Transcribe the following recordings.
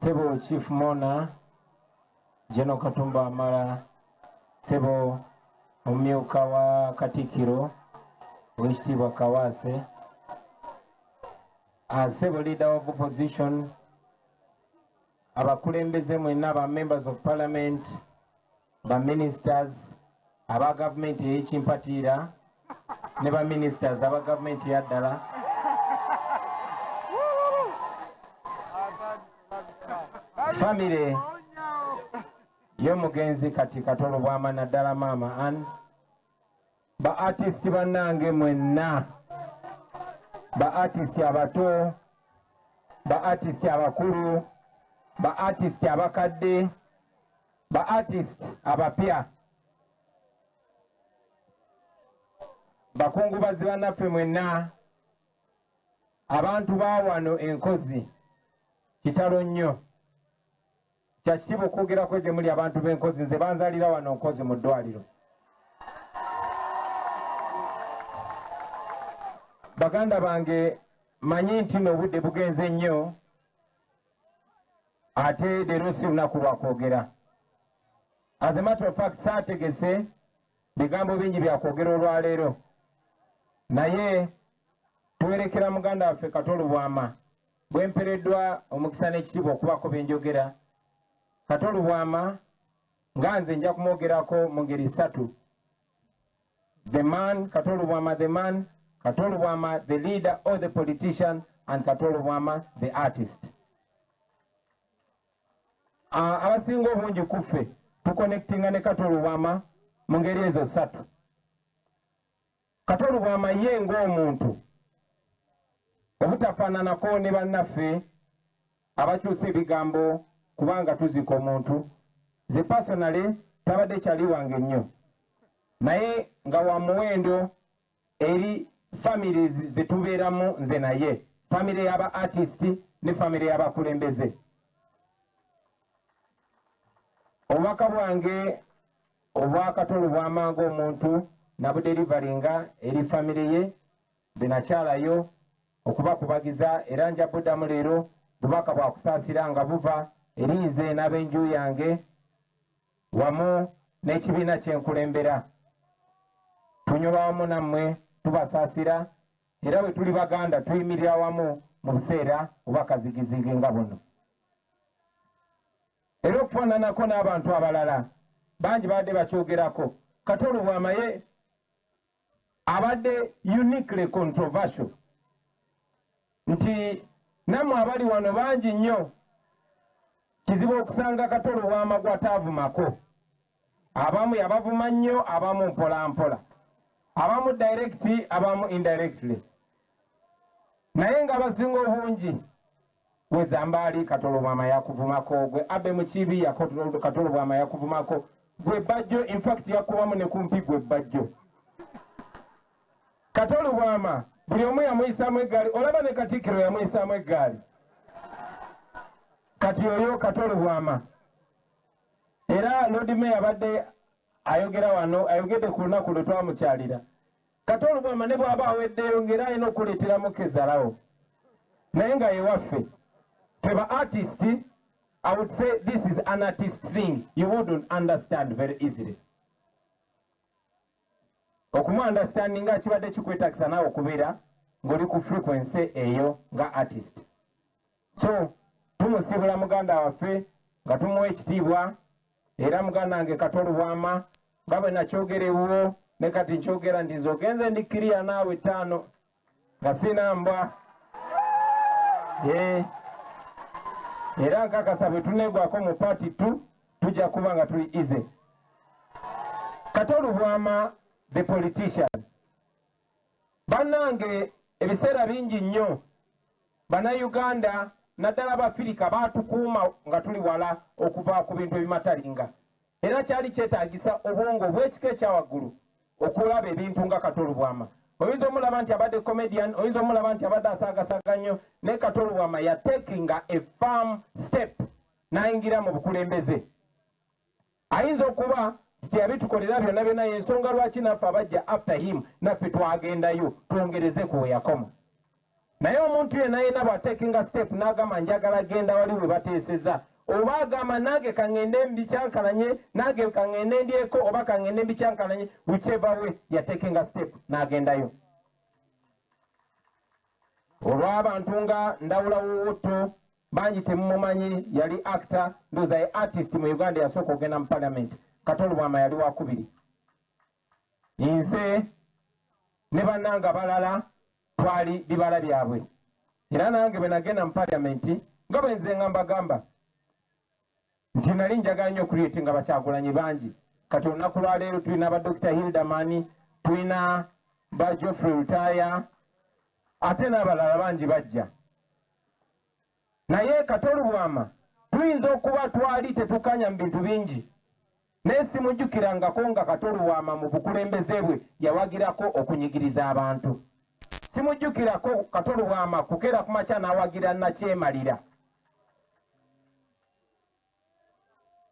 Sebo Chief Mona, Jeno Katumba Amara, Sebo Omyuka Katikiro, Wishtiwa Kawase, Sebo Leader of Opposition, abakulembeze mwenna ba members of parliament, ba ministers, aba government y'ekimpatiira ne ba ministers aba government ya ddala. Family y'omugenzi kati Katolo Bwama naddala Maama Ann, ba artist bannange mwenna, ba artist abato, ba artist abakulu, ba artist abakadde, ba artist abapya, bakungubazi bannaffe mwenna, abantu ba wano Enkozi kitalo nnyo. Kya kitiibwa okwogerako gye muli abantu b'Enkozi, nze banzaalira wano Nkozi mu ddwaliro. Baganda bange manyi nti n'obudde bugenze nnyo, ate leero si lunaku lwa kwogera. As a matter of fact, saategese bigambo bingi bya kwogera olwaleero, naye tuwerekera muganda waffe Katolo Bwama bwe mpereddwa omukisa n'ekitiibwa okubako bye njogera. Katolo Bwama nga nze nja kumwogerako mu ngeri ssatu. The man, Katolo Bwama the man, Katolo Bwama the leader or the politician, and Katolo Bwama the artist. Abasinga obungi kuffe tuconnectinga ne Katolo Bwama mu ngeri ezo ssatu. Katolo Bwama ye ng'omuntu obutafaananako ne bannaffe abakyusa ebigambo kubanga tuzika omuntu. Ze personally tabadde kyali wange nnyo, naye nga wa muwendo eri families ze tubeeramu nze naye, family y'aba artist ne family y'abakulembeze. Obubaka bwange obwa Katolo Bwama ng'omuntu nabuderivalinga eri family ye benakyalayo okubakubagiza, era nja buddamu leero bubaka bwa kusaasira nga buva eri nze n'ab'enju yange wamu n'ekibiina kyenkulembera. Tunyolwa wamu nammwe tubasaasira, era bwe tuli Baganda tuyimirira wamu mu buseera obwakazigizigi nga buno. Era okufaananako n'abantu abalala bangi badde bakyogerako, Katolo Bwama ye abadde uniquely controversial, nti nammwe abali wano bangi nnyo kizibu okusanga Katolo Bwama gw'ataavumako. Abamu yabavuma nnyo, abamu mpola mpola, abamu direct, abamu indirectly, naye nga abasinga obungi gwe Zambaali Katolo Bwama yakuvumako, gwe Abe Mukibi Katolo Bwama yakuvumako, gwe Bajjo in fact yakubamu ne kumpi gwe Bajjo. Katolo Bwama buli omu yamuyisaamu eggaali, olaba ne Katikkiro yamuyisaamu eggaali. Kati oyo Katolo Bwama. Era Lord Mayor abadde ayogera wano, ayogedde ku lunaku lwe twamukyalira. Katolo Bwama ne bw'aba aweddeyo ng'era alina okuleeteramu kezalawo, naye nga yewaffe tweba artist. I would say this is an artist thing you wouldn't understand very easily. Okumu understanding nga kibadde kikwetagisa naawe okubeera ng'oli ku frequency eyo nga artist. So tumusibula muganda waffe nga tumuwa ekitiibwa, era muganda wange Katolo Bwama nga bwe nakyogerewo ne kati nkyogera ndi nze ogenze ndikkiriya naawe 5 nga sina mbwa. Era nkakasa bwe tuneegwako mu party 2 tujja kuba nga tuli easy. Katolo Bwama the politician. Bannange ebiseera bingi nnyo Bannayuganda naddala Abafirika baatukuuma nga tuli wala okuva ku bintu ebimatalinga, era kyali kyetaagisa obwongo bw'ekika ekyawaggulu okulaba ebintu nga Katolo Bwama. Oyinza omulaba nti abadde comedian, oyinza omulaba nti abadde asaagasaaga nnyo, ne Katolo Bwama ya taking a firm step n'ayingira mu bukulembeze. Ayinza okuba tiyabitukolera byonna byonna, y'ensonga lwaki naffe abajja after him naffe twagendayo twongereze ku we yakoma. naye omuntu yenna yenna bw'atekinga step n'agamba njagala genda wali we bateeseza oba agamba nange kaŋŋende mbikyankalanye nange kaŋŋende ndyeko oba kaŋŋende mbikyankalanye whichever way yatekinga step n'agendayo. Olw'abantu nga Ndawula Wuwuttu bangi temumumanyi yali actor ndowooza ye artist mu Uganda yasooka okugenda mu parliament. Katolo Bwama yali wakubiri. Nze ne bannange abalala twali bibala byabwe. Era nange bwe nagenda mu parliament nga bwe nze nga mbagamba nti nali njagala nnyo okuliyeti nga Bakyagulanyi bangi. Kati olunaku lwaleero tulina ba Dr. Hildamani, tulina ba Geoffrey Rutaya, ate n'abalala bangi bajja. Naye Katolo Bwama tuyinza okuba twali tetukanya mu bintu bingi. Naye simujjukirangako nga Katolo Bwama mu bukulembeze bwe yawagirako okunyigiriza abantu. Simujjukirako Katolo Bwama kukeera ku makya n'awagira Nakyemalira.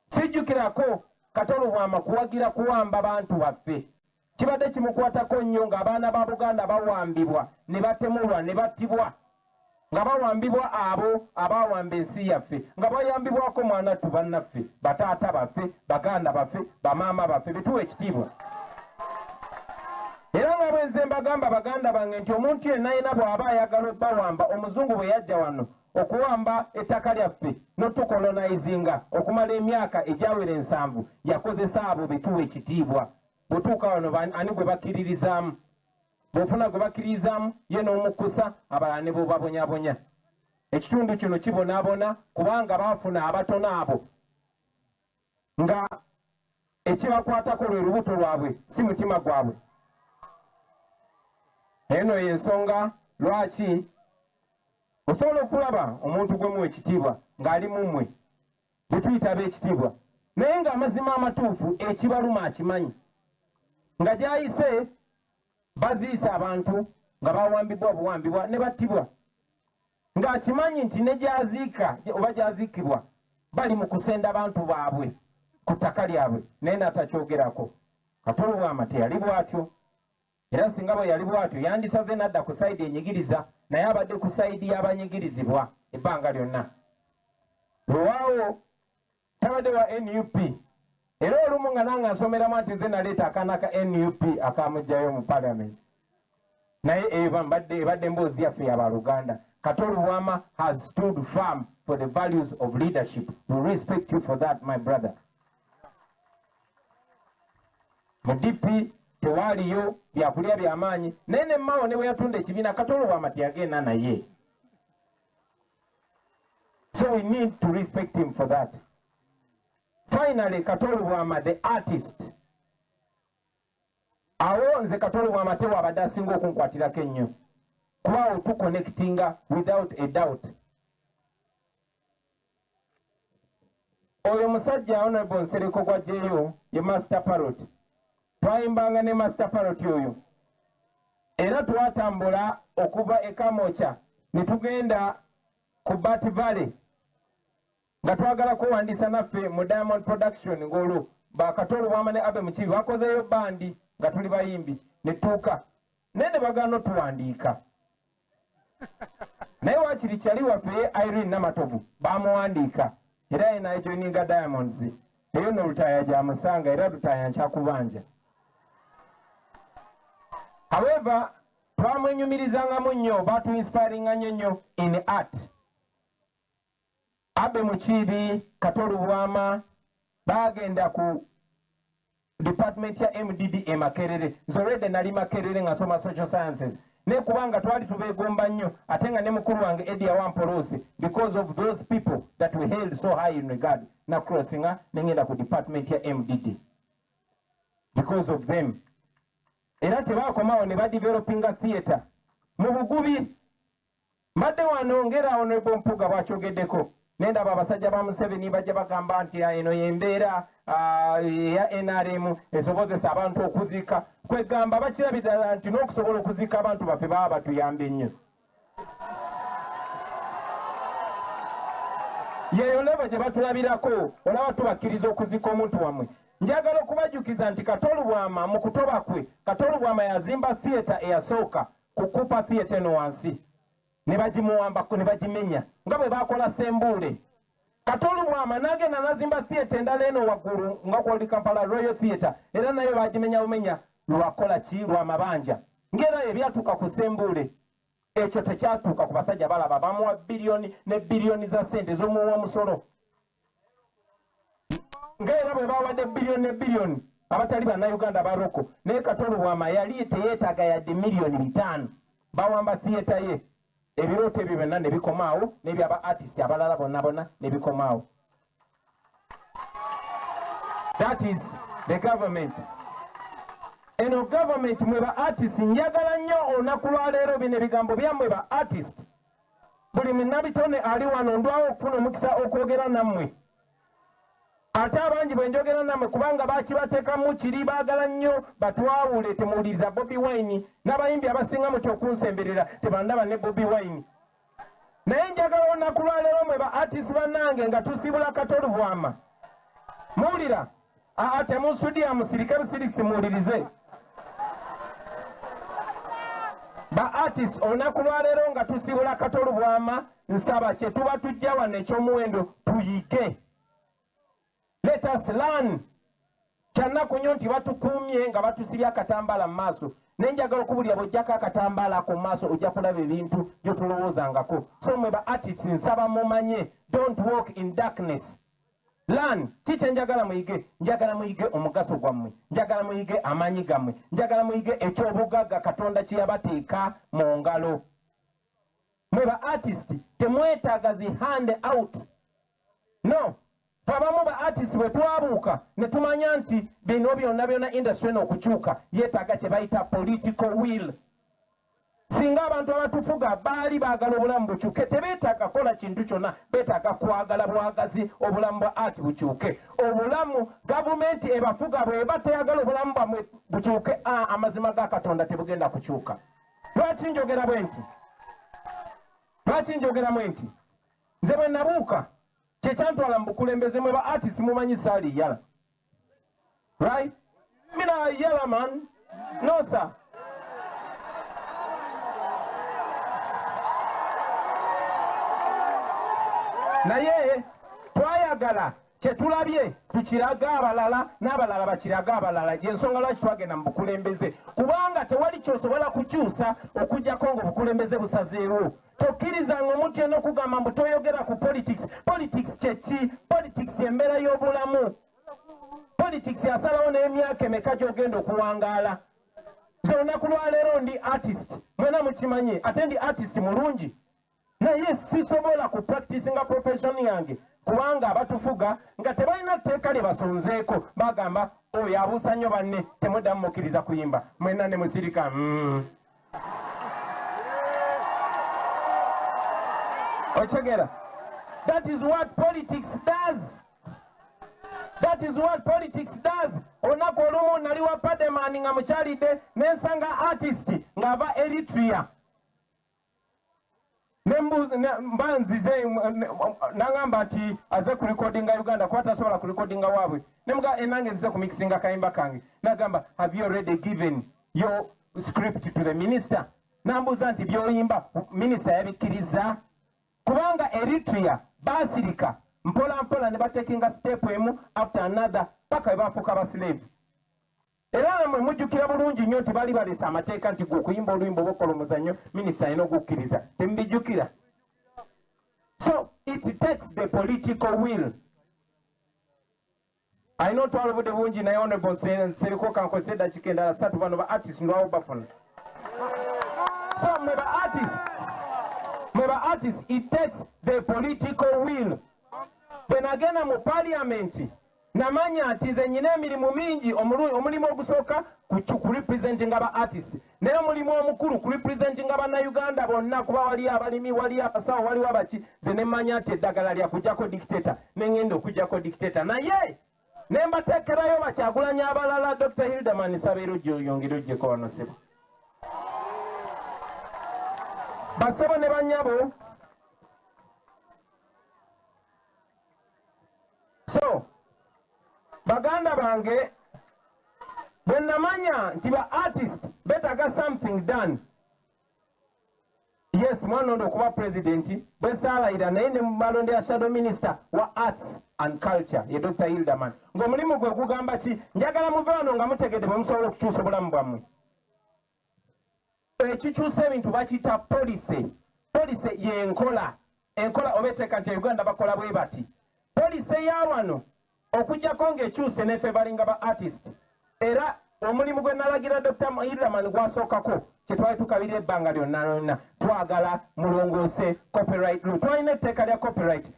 Sijjukirako Katolo Bwama kuwagira kuwamba bantu baffe. Kibadde kimukwatako nnyo ng'abaana ba Buganda bawambibwa ne batemulwa ne battibwa. Nga bawambibwa abo abawamba ensi yaffe, nga bayambibwako mwanattu bannaffe, bataata baffe, baganda baffe, bamaama baffe, bituwa ekitiibwa. Era nga bwe nze mbagamba baganda bange nti omuntu yenna yenna bw'aba ayagala obbawamba, omuzungu bwe yajja wano okuwamba ettaka lyaffe n'otukolonizinga okumala emyaka egyawera 7 yakozesa abo bituwa ekitiibwa. Bw'otuuka wano ani gwe bakkiririzaamu? Bw'ofuna gwe bakkiririzaamu ye n'omukkusa abalala ne bobabonyabonya. Ekitundu kino kibonaabona kubanga baafuna abatono abo nga ekibakwatako lwe lubuto lwabwe si mutima gwabwe. Eno y'ensonga lwaki osobola okulaba omuntu gwe muwa ekitiibwa ng'ali mu mmwe bwe tuyita ab'ekitiibwa, naye ng'amazima amatuufu ekibaluma akimanyi nga gy'ayise baziisa abantu nga bawambibwa buwambibwa ne battibwa, ng'akimanyi nti ne gy'aziika oba gy'aziikibwa bali mu kusenda abantu baabwe ku ttaka lyabwe, naye n'atakyogerako. Katolo Bwama teyali bw'atyo, era singa bwe yali bw'atyo yandisaze n'adda ku sayidi enyigiriza, naye abadde ku sayidi y'abanyigirizibwa ebbanga lyonna. Lwewaawo tabadde wa NUP, era olumu nga nange nsomeramu nti nze naleeta akaana ka NUP akamugjayo mu parliament, naye ebadde emboozi yaffe y'abaluganda. Katolo Bwama has stood firm for the values of leadership. We respect you for that, my brother. Mu DP tewaaliyo byakulya by'amaanyi, naye ne Mao ne bwe yatunda ekibiina Katolo Bwama teyagenda naye. So we need to respect him for that. Finally, Katolo Bwama, the artist. Awo nze Katolo Bwama tewabadde asinga okunkwatirako ennyo. Kuba tuconnectinga without a doubt. Oyo musajja Honorable Nsereko Gwajeyo ye Master Parrot. Twayimbanga ne Master Parrot oyo. Era twatambula okuva e Kamocha ne tugenda ku Bat Valley nga twagala kuwandiisa naffe mu Diamond Production ng'olwo ba Katolo Bwama ne Abe Mukibi bakozeyo bandi nga tuli bayimbi ne tuuka naye ne bagaana otuwandiika. Naye waakiri kyali waffe Irene Namatovu bamuwandiika era ye n'ajoininga Diamonds, eyo no Lutaya gyamusanga era Lutaya nkyakubanja. However, twamwenyumirizangamu nnyo, batuinspiringa nnyo in art. Abe Mukibi, Katolo Bwama bagenda ku department ya MDD Makerere. Nzolwedde nali Makerere nga nsoma social sciences. Ne kubanga twali tubeegomba nnyo ate nga ne mukulu wange Eddie Wampolose, because of those people that we held so high in regard, na crossinga nengenda ku department ya MDD because of them. Era tebaakomawo ne badevelopinga theatre mu Bugubi. Mbadde wano ngera Honorable Mpuga bw'akyogeddeko nendaba abasajja ba Museveni bajja bagamba nti eno y'embeera ya NRM esobozesa abantu okuziika. Kwegamba bakirabira nti n'okusobola okuziika abantu baffe baba batuyambe nnyo. Yeyo leva gye batulabirako olaba tubakkiriza okuziika omuntu wammwe. Njagala okubajjukiza nti Katolo Bwama mu kutoba kwe, Katolo Bwama yazimba theatre eyasooka kukupa theatre eno wansi. ne bagimuwambako ne bagimenya nga bwe bakola Sembule. Katolu Bwama n'agenda n'azimba theatre endala eno waggulu nga kwoli Kampala Royal Theatre, era nayo bagimenya bumenya lwakola ki lwa mabanja. Ngera ebyatuuka ku Sembule ekyo tekyatuuka ku basajja balaba bamuwa biliyoni ne biliyoni za ssente z'omuwa omusolo. Ngera bwe bawadde biliyoni ne biliyoni abatali bannayuganda baroko, naye Katolu Bwama yali teyeetaaga yadde miliyoni 5 bawamba theatre ye. Ebirooto ebyo byonna ne bikomaawo n'ebyaba artist abalala bonna ne bikomaawo. That is the government. Eno government mwe ba artist njagala nnyo olunaku lwa leero bino ebigambo byammwe ba artist. Buli munnabitone ali wano ndwawo okufuna omukisa okwogera nammwe. Ate abangi bwe njogera nammwe kubanga bakibateekamu kiri baagala nnyo batwawule temuwuliriza Bobi Wine n'abayimbi abasinga muti okunsemberera tebandaba ne Bobi Wine. Naye njagala olunaku lwa leero mwe ba artist bannange nga tusibula Katolu Bwama. Muwulira? Temunsudia musirike busirisi muwulirize. Ba artist olunaku lwa leero nga tusibula Katolu Bwama nsaba kye tuba tujja wano ekyomuwendo tuyige. Let us learn. Kyannaku nnyo nti batukuumye nga batusibya akatambaala mu maaso. Naye njagala okubulira bw'ojjako akatambaala ako mu maaso ojja kulaba ebintu bye tulowoozangako. So mwe ba artists nsaba mumanye, don't walk in darkness. Learn. Kiki njagala muyige? Njagala muyige omugaso gwammwe, njagala muyige amaanyi gammwe, njagala muyige ekyobugagga Katonda kye yabateeka mu ngalo. Mwe ba artist temwetaaga zi hand out. No. Abamu ba artist bwe twabuuka ne tumanya nti bino byonna industry eno okukyuka yeetaaga kye bayita political will. Singa abantu abatufuga baali baagala obulamu bukyuke tebeetaaga kola kintu kyonna, beetaaga kwagala bwagazi obulamu bwa art bukyuke. Obulamu gavumenti ebafuga bweba teyagala obulamu bwamwe bukyuke, amazima ga Katonda tebugenda kukyuka. Lwaki njogera bwe nti? Lwaki njogera mwe nti? Nze bwe nabuuka kyekyantwala mu bukulembeze mwe ba artist mumanyi saali yala. Right? Mina yala man. No sir. Naye twayagala kyetulabye tukiraga abalala n'abalala bakiraga abalala. Yensonga lwaki twagenda mu bukulembeze, kubanga tewali kyosobola kukyusa okugjako ng'obukulembeze busazeewo. Tokkirizanga omuntu yenna okugamba mbu toyogera ku politics. Politics kyeki? Politics embeera y'obulamu. Politics yasalawo n'emyaka emeka gy'ogenda okuwangaala. Nze olunaku lwa leero ndi artist, mwena mukimanyi, ate ndi artist mulungi. Naye sisobola ku practice nga profession yange kubanga abatufuga nga tebalina tteeka lye basonzeeko, bagamba oyo abuusa nnyo banne temuddamu mukkiriza kuyimba, mwena ne musirika Ochegera. That is what politics does. That is what politics does. Olunaku olumu nali wa Pademani nga mukyalidde nensanga artist ng'ava Eritrea. Mbanzize nangamba nti aze ku recordinga Uganda kuba tasobola ku recordinga waabwe. Nemuga enange nzize ku mixinga kayimba kange. Nagamba, have you already given your script to the minister? Nambuuza nti by'oyimba minister yabikkiriza? Kubanga Eritrea basirika mpola mpola ne batekinga step emu after another paka bafuka ba slave. Era namwe mujjukira bulungi nnyo nti bali balesa amateeka nti okuyimba oluyimba obukola omuzannyo minisita alina okukkiriza. Tembijjukira? So it takes the political will. I know twalabudde bungi naye honorable Seriko kankozesa eddakiika endala 3 bano ba artist ndwawo bafuna. So mwe ba artist, it takes the political will. Bwe nagenda mu parliament namanya nti nze nyina emirimu mingi, omulimu ogusooka ku representing aba artist, naye omulimu omukulu ku representing abannayuganda bonna, kuba wali abalimi, wali abasawo, waliwo abaki. Nze ne mmanya nti eddagala lya kujjako dictator, ne ngenda okujjako dictator. Naye ne mbateekerayo Bakyagulanyi abalala, Dr. Hildeman Sabeero gy'oyongere ojjeko wano ssebo. Basebo ne bannyabo. So baganda bange bwe namanya nti ba artist beetaaga something done, yes mwana ndo kuba president bwe saalayira naye ne balondera shadow minister wa arts and culture ye Dr. Hilderman ng'omulimu gwe gugamba ki njagala muve wano nga mutegedde bwe musobola okukyusa obulamu bwammwe ekikyusa ebintu bakiyita policy yenkola oba etteeka nti Uganda bakola bwe bati policy ya wano okujjako ng'ekyuse nefe balinga ba artist era omulimu gwe nalagira Dr. Hilderman gwasookako kyetwali tukabira ebbanga lyonna twagala mulongoose copyright law twalina etteeka lya copyright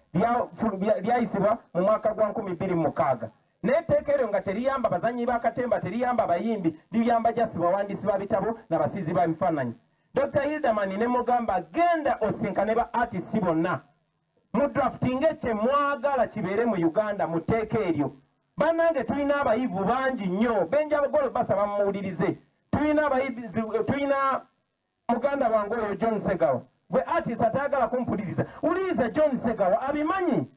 lyayisibwa mu mwaka gwa 2006 naye etteeka eryo nga teriyamba bazanyi bakatemba teriyamba abayimbi liyamba jasi bawandiisi ba bitabo n'abasiizi ba bifaananyi Dr. Hilderman ne mugamba genda osinkane ba artists bonna mu drafting ekye mwagala kibeere mu Uganda mu tteeka eryo bannange tulina abayivu bangi nnyo benjabagolo basaba mumuwulirize tulina muganda wange oyo John Segawa gwe artist atayagala kumpuliriza wuliriza John Segawa abimanyi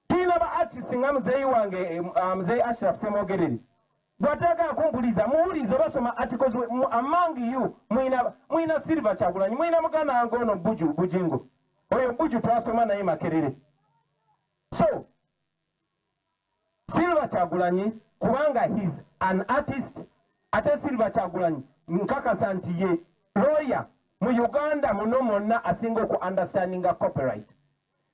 tulina ba artist nga muzeeyi wange muzeeyi Ashraf Semogereri gwe atayagala kumpuliriza muwulirize basoma articles among you mwina Silver Kyagulanyi mwina muganda wange ono Bujingo oyo Buju twasoma naye Makerere so Silver Kyagulanyi kubanga he's an artist ate Silver Kyagulanyi nkakasa nti ye lawyer mu Uganda muno mwonna asinga oku understandinga copyright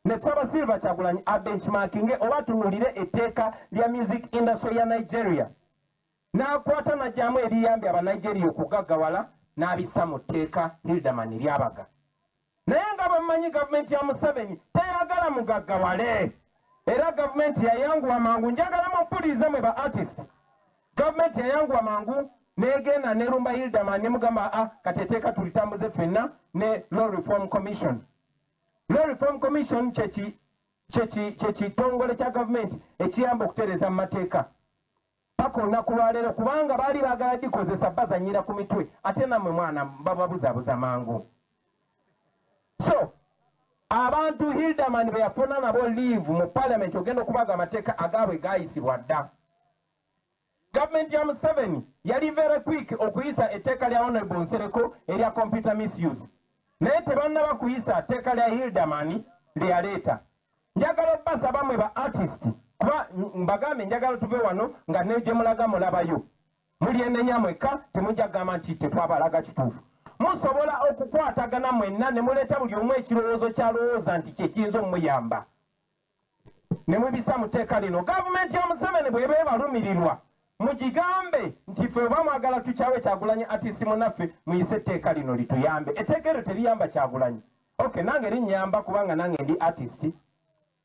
ne tusaba Silver Kyagulanyi abenchmarkinge oba tunulire etteeka lya music industry ya Nigeria n'akwata najjamu eriyambye abanigeria okugaggawala n'abissa mu tteeka Hilderman lyabaga naye nga bamanyi gavumenti ya Museveni teyagala mugaggawale era gavumenti yayanguwa mangu njagala mumpulirize mwe ba artist gavumenti yayanguwa mangu negenda nerumba Hilderman nemugamba kateteeka tulitambuze ffenna ne Law Reform Commission kyekitongole kya gavumenti ekiyamba okutereeza mu mateeka paka olunaku lwaleero kubanga baali baagala dikozesa bazanyira ku mitwe ate nammwe mwana bababuzaabuza mangu so abantu Hilderman be yafuna nabo leave mu parliament ogenda okubaga amateeka agaabwe gaayisibwa dda gavumenti ya Museveni yali very quick okuyisa etteeka lya Honorable Nsereko erya computer misuse naye tebannaba kuyisa etteeka lya Hilderman lyaleeta njagala basaba mwe ba artist kuba mbagambe njagala tuve wano nga negye mulaga mulabayo mulyenenya mwekka temujja kugamba nti tetwabalaga kituufu musobola okukwatagana mwenna ne muleeta buli omu ekirowoozo kyalowooza nti kyekiyinza omuyamba ne mubisa mu tteeka lino gavumenti ya Museveni bw'eba ebalumirirwa mugigambe nti ffe oba mwagala tukyawe Kyagulanyi artist munaffe muyise etteeka lino lituyambe etteeka eryo teriyamba Kyagulanyi nange linnyamba kubanga nange ndi artist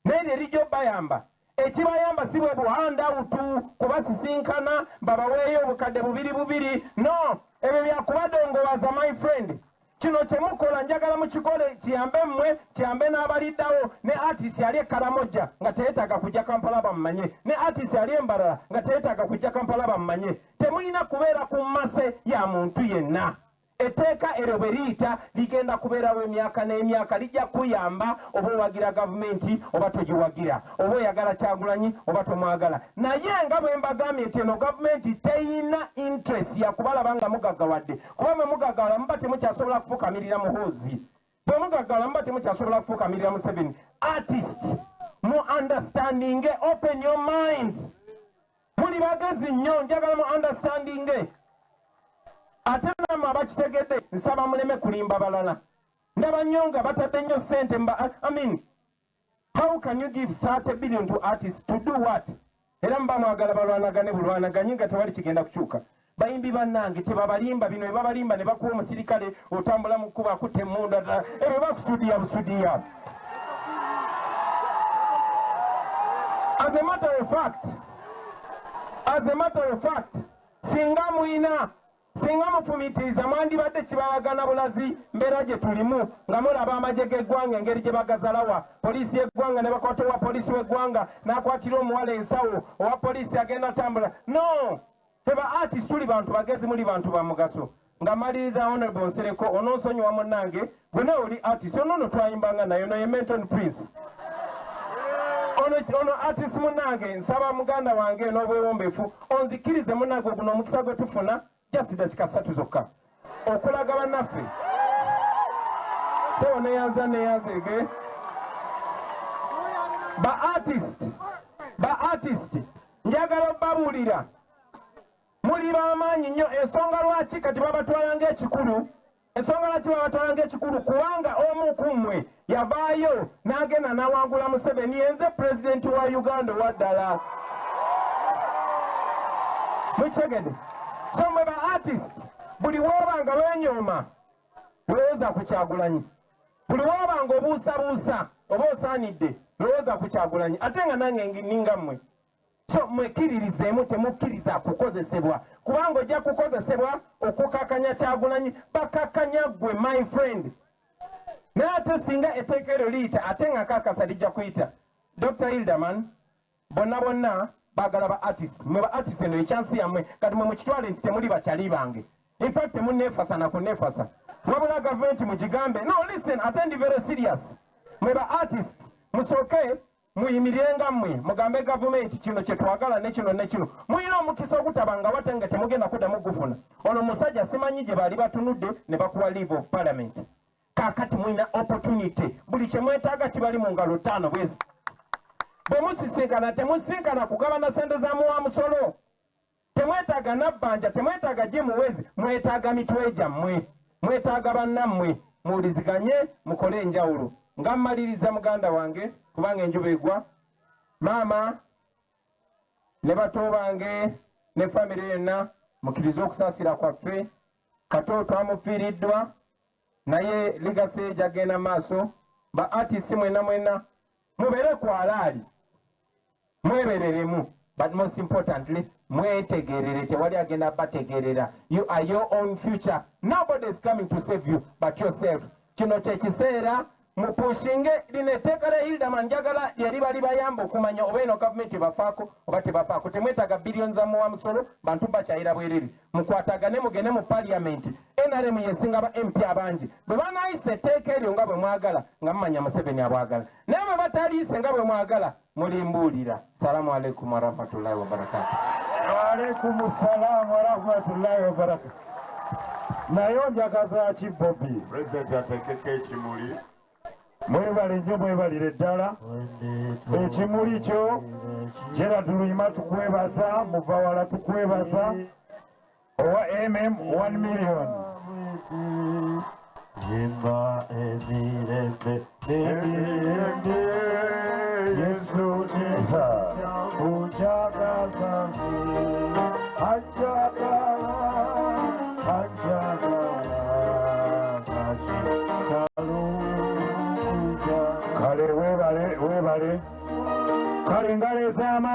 naye lyerijja obbayamba ekibayamba si bwe buhandawutu kubasisinkana babaweeyo obukadde bubiri no ebyo byakubadongobaza my friend kino kyemukola njagala mukikole kiyambe mmwe kiyambe n'abaliddawo ne artist yali ekalamoja nga teyeetaaga kujja Kampala bamumanye ne artist yali embalala nga teyeetaaga kujja Kampala bamumanye temuyina kubeera ku mmase ya muntu yenna etteeka eryo bwe liyita ligenda kubeerawo emyaka n'emyaka lijja kuyamba oba owagira gavumenti oba togiwagira oba oyagala Kyagulanyi oba tomwagala naye nga bwe mbagambye nti eno gavumenti teyina interest ya kubalaba nga mugaggawadde kuba mwe mugaggawala muba temukyasobola kufukamirira muhoozi bwe mugaggawala muba temukyasobola kufukamirira Museveni artist mu understanding open your mind muli bagezi nnyo njagala mu understanding ate namwe abakitegedde nsaba muleme kulimba balala ndaba nnyo nga batadde nnyo ssente how can you give 30 billion to artists to do what era muba mwagala balwanagane bulwanaganyi nga tewali kigenda kukyuka bayimbi bannange tebabalimba bino ebabalimba ne bakuwa omusirikale otambula mu kkuba akutte emunda ebyo bakusudiya busudiya as a matter of fact singa mufumitiriza mwandibadde kibawagana bulazi mbeera gye tulimu nga mulaba amagye g'eggwanga engeri gye bagazalawa poliisi y'eggwanga ne bakwata owa poliisi w'eggwanga n'akwatira omuwala ensawo owa poliisi agenda tambula no teba artist tuli bantu bagezi muli bantu ba mugaso nga maliriza Honorable Nsereko onoonsonyiwa munnange gwe nawe oli artist ono twayimbanga naye no ye Menton Prince ono artist munnange nsaba muganda wange n'obwewombeefu onzikirize munnange guno omukisa gwe tufuna just dakika 3 zokka okulaga bannaffe So neyanzege ba artist njagala babulira muli bamaanyi nnyo ensonga lwaki kati babatwala ng'ekikulu ensonga lwaki babatwala ng'ekikulu kubanga omu ku mmwe yavaayo n'agenda n'awangula Museveni yenze pulezidenti wa Uganda owaddala mukitegedde. So mwe ba artist buli woobanga lwenyooma lowooza ku Kyagulanyi, buli woobanga obuusabuusa oba osaanidde lowooza ku Kyagulanyi ate nga nange ninga mmwe. So mwekiririzeemu temukkiriza kukozesebwa kubanga ojja kukozesebwa okukakanya Kyagulanyi bakakanya gwe my friend. Naye ate singa etteeka eryo liyita ate nga kakasa lijja kuyita Dr. Hilderman bonna baagala ba artist. Mwe ba artist eno ekyansi yammwe kati mwe mukitwale nti temuli bakyali bange. In fact temunneefasa na kunneefasa wabula gavumenti mugigambe no listen attend very serious. Mwe ba artist musooke muyimirirenga mmwe mugambe gavumenti kino kye twagala ne kino ne kino. Muyina omukisa ogutabanga wate nga temugenda kuddamu gufuna. Ono musajja simanyi gye baali batunudde ne bakuwa leave of parliament. Kaakati muyina opportunity buli kye mwetaaga kibali mu ngalo ttaano bwezi. Bwe musisinkana temusinkana kugabana ssente za muwa musolo, temwetaaga nabbanja, temwetaaga gimuwezi, mwetaaga mitwe gyammwe, mwetaaga bannammwe muwuliziganye mukole enjawulo. Nga mmaliriza muganda wange kubanga enjuba egwa, maama ne bato bange ne famire yonna mukkirize okusaasira kwaffe. Kato twamufiiriddwa naye ligase gyagenda maaso. Ba artist mwena mubeere kwalaali mwebereremu, but most importantly mwetegerere tewali agenda bategerera. You are your own future. Nobody is coming to save you but yourself. Kino kyekiseera mupushinge lino etteeka lya Hilderman njagala yali bayamba okumanya oba eno gavumenti bafaako oba tebafaako. Temwetaaga billions za muwa musolo bantu bakyayira bwerere. Mukwatagane mugende mu parliament. NRM yesinga ba MP abangi bwe banayise etteeka eryo nga bwe mwagala nga mumanya Museveni abwagala, naye bwe bataliise nga bwe mwagala mulimbuulira. Salaamu alaikum warahmatullahi wabarakatu. Waalaikum salaam warahmatullahi wabarakatu. Naye njagaza ki Bobi President atekeko ekimuli. Mwebale nnyo mwebalire ddala. Ekimuli kyo Gerard Luyima tukwebaza, Muvawala tukwebaza owa MM 1 million. Yimba emirembe n'emirembe Yesu niha ujagaza ajagala kale webale kale ngalo ez'amaanyi